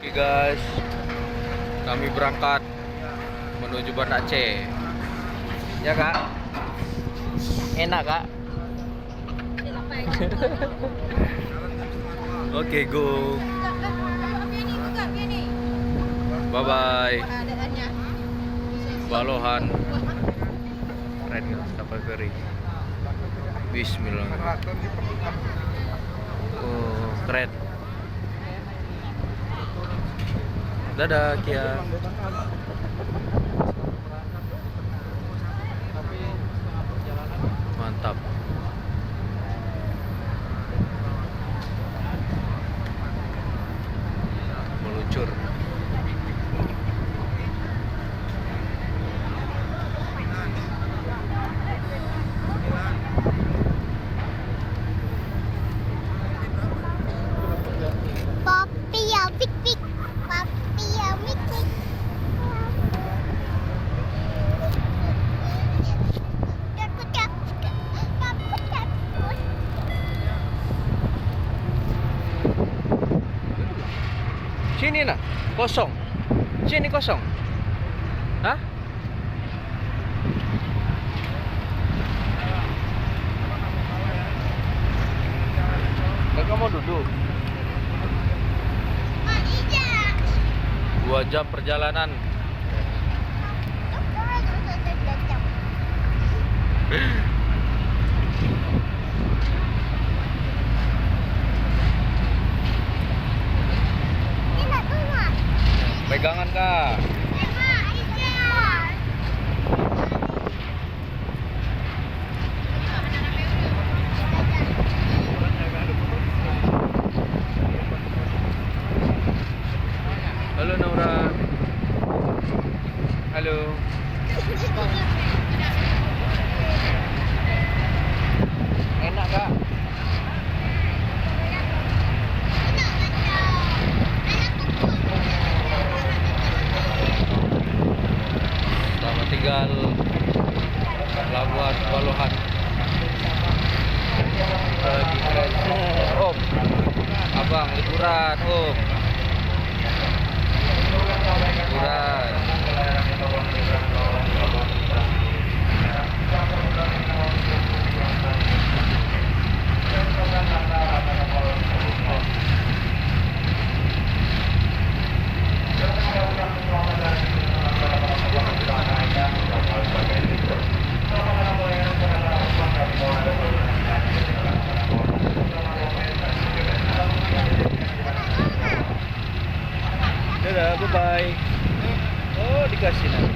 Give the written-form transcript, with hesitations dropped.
Oke guys, kami berangkat menuju Banda Aceh. Ya kak? Enak kak? Oke go. Bye bye. Balohan. Keren guys, kapal feri. Bismillahirrahmanirrahim. Oh, keren. Dadah Kia. Mantap. Meluncur. Papi ya pik pik. Papi ya pik pik. Takut takut. Takut takut. Sini nak, kosong. Sini kosong. Hah? Kakak mau duduk? 2 jam perjalanan. Pegangan kak. Halo Naura. Halo. Enak kak? Selamat tinggal Pelabuhan Balohan. Lagi keren. Om, abang liburan om. Liburan. Dadah, bye bye. Oh, dikasih nanti.